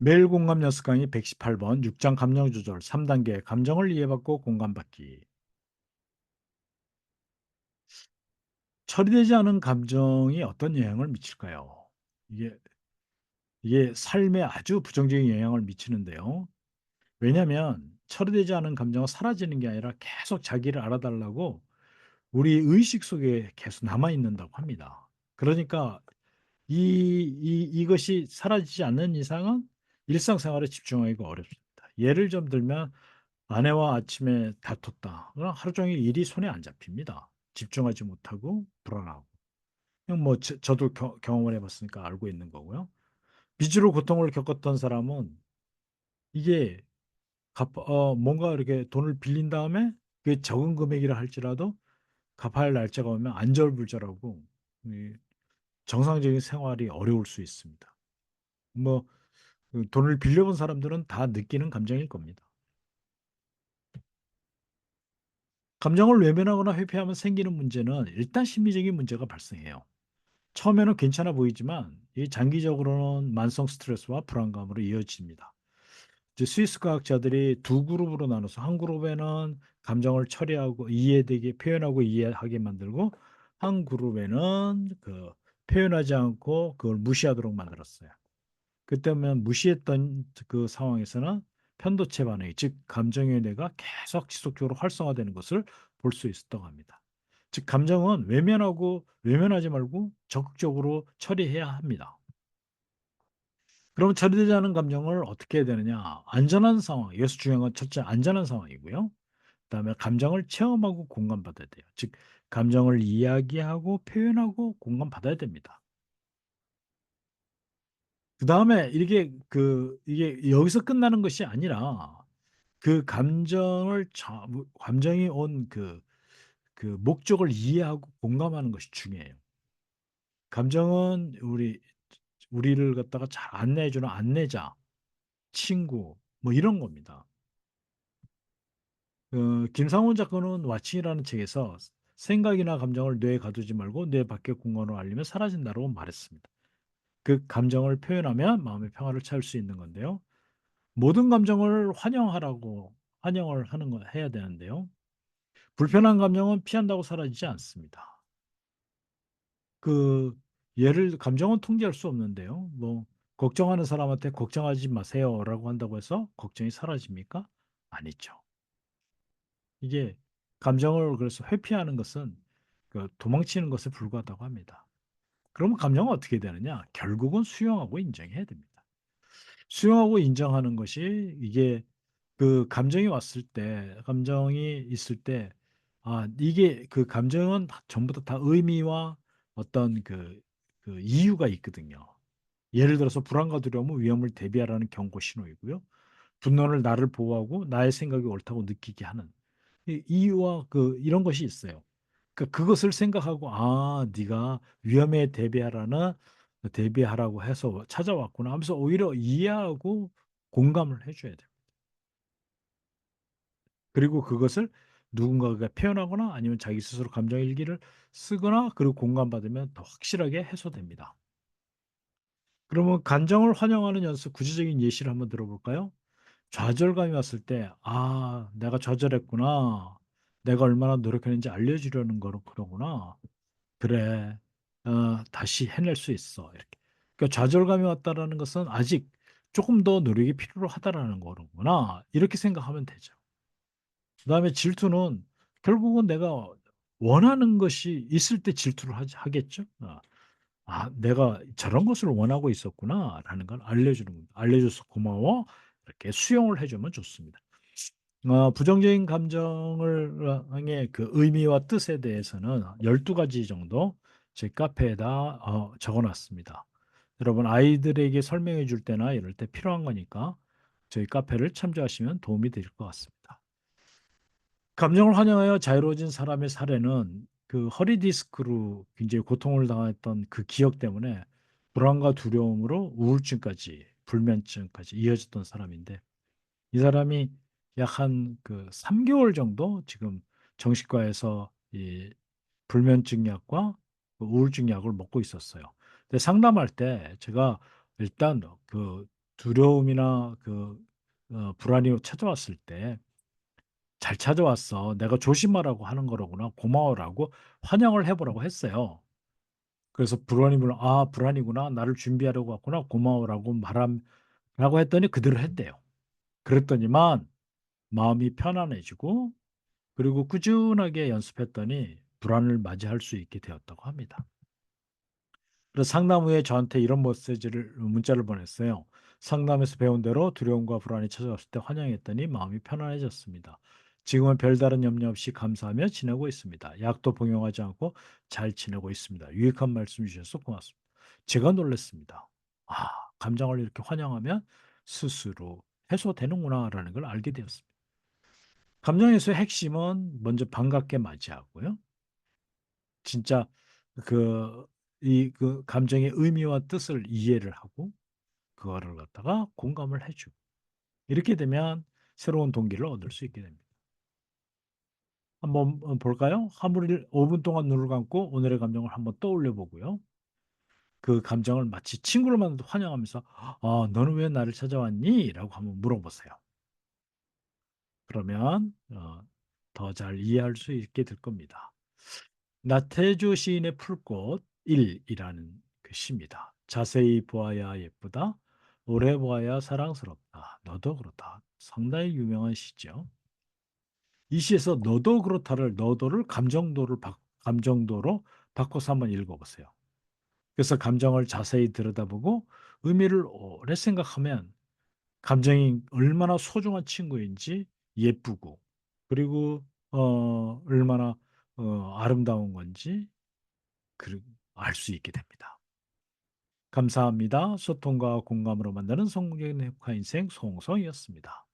매일 공감 연습 강의 118번 6장 감정 조절 3단계 감정을 이해받고 공감받기. 처리되지 않은 감정이 어떤 영향을 미칠까요? 이게 이게 삶에 아주 부정적인 영향을 미치는데요. 왜냐하면 처리되지 않은 감정은 사라지는 게 아니라 계속 자기를 알아달라고 우리 의식 속에 계속 남아 있는다고 합니다. 그러니까 이것이 사라지지 않는 이상은 일상생활에 집중하기가 어렵습니다. 예를 좀 들면 아내와 아침에 다퉜다. 그럼 하루 종일 일이 손에 안 잡힙니다. 집중하지 못하고 불안하고. 그냥 뭐 저도 경험을 해봤으니까 알고 있는 거고요. 빚으로 고통을 겪었던 사람은 이게 뭔가 이렇게 돈을 빌린 다음에 그 적은 금액이라 할지라도 갚아야 할 날짜가 오면 안절부절하고 이 정상적인 생활이 어려울 수 있습니다. 뭐 그 돈을 빌려본 사람들은 다 느끼는 감정일 겁니다. 감정을 외면하거나 회피하면 생기는 문제는 일단 심리적인 문제가 발생해요. 처음에는 괜찮아 보이지만 이 장기적으로는 만성 스트레스와 불안감으로 이어집니다. 이제 스위스 과학자들이 두 그룹으로 나눠서 한 그룹에는 감정을 처리하고 이해되게 표현하고 이해하게 만들고 한 그룹에는 표현하지 않고 그걸 무시하도록 만들었어요. 그때면 무시했던 그 상황에서는 편도체 반응이 즉 감정의 뇌가 계속 지속적으로 활성화되는 것을 볼 수 있었다고 합니다. 즉 감정은 외면하지 말고 적극적으로 처리해야 합니다. 그럼 처리되지 않은 감정을 어떻게 해야 되느냐? 안전한 상황, 여기서 중요한 건 첫째 안전한 상황이고요. 그다음에 감정을 체험하고 공감받아야 돼요. 즉 감정을 이야기하고 표현하고 공감받아야 됩니다. 그다음에 이게 여기서 끝나는 것이 아니라 그 감정이 온 그 목적을 이해하고 공감하는 것이 중요해요. 감정은 우리를 갖다가 잘 안내해 주는 안내자, 친구 뭐 이런 겁니다. 김상훈 작가는 왓칭이라는 책에서 생각이나 감정을 뇌에 가두지 말고 뇌 밖의 공간으로 알리면 사라진다고 말했습니다. 그 감정을 표현하면 마음의 평화를 찾을 수 있는 건데요. 모든 감정을 환영을 해야 되는데요. 불편한 감정은 피한다고 사라지지 않습니다. 그 감정은 통제할 수 없는데요. 뭐 걱정하는 사람한테 걱정하지 마세요라고 한다고 해서 걱정이 사라집니까? 아니죠. 이게 감정을 그래서 회피하는 것은 도망치는 것에 불과하다고 합니다. 그러면 감정은 어떻게 되느냐? 결국은 수용하고 인정해야 됩니다. 수용하고 인정하는 것이 이게 감정이 있을 때, 이게 그 감정은 전부 다 의미와 어떤 그 이유가 있거든요. 예를 들어서 불안과 두려움은 위험을 대비하라는 경고 신호이고요. 분노는 나를 보호하고 나의 생각이 옳다고 느끼게 하는 이유와 이런 것이 있어요. 그러니까 그것을 생각하고 네가 위험에 대비하라고 해서 찾아왔구나 하면서 오히려 이해하고 공감을 해줘야 돼요. 그리고 그것을 누군가가 표현하거나 아니면 자기 스스로 감정 일기를 쓰거나 그리고 공감받으면 더 확실하게 해소됩니다. 그러면 감정을 환영하는 연습 구체적인 예시를 한번 들어볼까요? 좌절감이 왔을 때, 내가 좌절했구나. 내가 얼마나 노력했는지 알려주려는 그러구나. 그래, 다시 해낼 수 있어. 이렇게. 그러니까 좌절감이 왔다라는 것은 아직 조금 더 노력이 필요하다라는 거구나. 이렇게 생각하면 되죠. 그다음에 질투는 결국은 내가 원하는 것이 있을 때 질투를 하겠죠. 내가 저런 것을 원하고 있었구나라는 걸 알려주는 겁니다. 알려줘서 고마워. 이렇게 수용을 해주면 좋습니다. 부정적인 감정을 향해 그 의미와 뜻에 대해서는 12가지 정도 제 카페에다 적어놨습니다. 여러분 아이들에게 설명해 줄 때나 이럴 때 필요한 거니까 저희 카페를 참조하시면 도움이 될 것 같습니다. 감정을 환영하여 자유로워진 사람의 사례는 그 허리 디스크로 굉장히 고통을 당했던 그 기억 때문에 불안과 두려움으로 우울증까지 불면증까지 이어졌던 사람인데 이 사람이 약 한 3개월 정도 지금 정신과에서 이 불면증 약과 우울증 약을 먹고 있었어요. 근데 상담할 때 제가 일단 두려움이나 불안이 찾아왔을 때 "잘 찾아왔어. 내가 조심하라고 하는 거로구나. 고마워라고 환영을 해 보라고 했어요." 그래서 불안이구나. '아 불안이구나. 나를 준비하려고 왔구나. 고마워라고 말함' 라고 했더니 그대로 했대요. 그랬더니만 마음이 편안해지고 그리고 꾸준하게 연습했더니 불안을 맞이할 수 있게 되었다고 합니다. 그래서 상담 후에 저한테 이런 메시지를 문자를 보냈어요. "상담에서 배운 대로 두려움과 불안이 찾아왔을 때 환영했더니 마음이 편안해졌습니다. 지금은 별다른 염려 없이 감사하며 지내고 있습니다. 약도 복용하지 않고 잘 지내고 있습니다. 유익한 말씀 주셔서 고맙습니다." 제가 놀랐습니다. '아 감정을 이렇게 환영하면 스스로 해소되는구나.'라는 걸 알게 되었습니다. 감정 해소의 핵심은 먼저 반갑게 맞이하고요. 진짜 감정의 의미와 뜻을 이해를 하고 그거를 갖다가 공감을 해 주고 이렇게 되면 새로운 동기를 얻을 수 있게 됩니다. 한번 볼까요? 하루 5분 동안 눈을 감고 오늘의 감정을 한번 떠올려 보고요. 그 감정을 마치 친구를 만나도 환영하면서 "아 너는 왜 나를 찾아왔니?"라고 한번 물어보세요. 그러면 더 잘 이해할 수 있게 될 겁니다. 나태주 시인의 풀꽃 1 이라는 그 시입니다. 자세히 보아야 예쁘다. 오래 보아야 사랑스럽다. 너도 그렇다. 상당히 유명한 시죠. 이 시에서 너도 그렇다를 너도를 감정도로 바꿔서 한번 읽어 보세요. 그래서 감정을 자세히 들여다보고 의미를 오래 생각하면 감정이 얼마나 소중한 친구인지 예쁘고 그리고 얼마나 아름다운 건지 알 수 있게 됩니다. 감사합니다. 소통과 공감으로 만드는 성공적인 행복한 인생 송성이었습니다.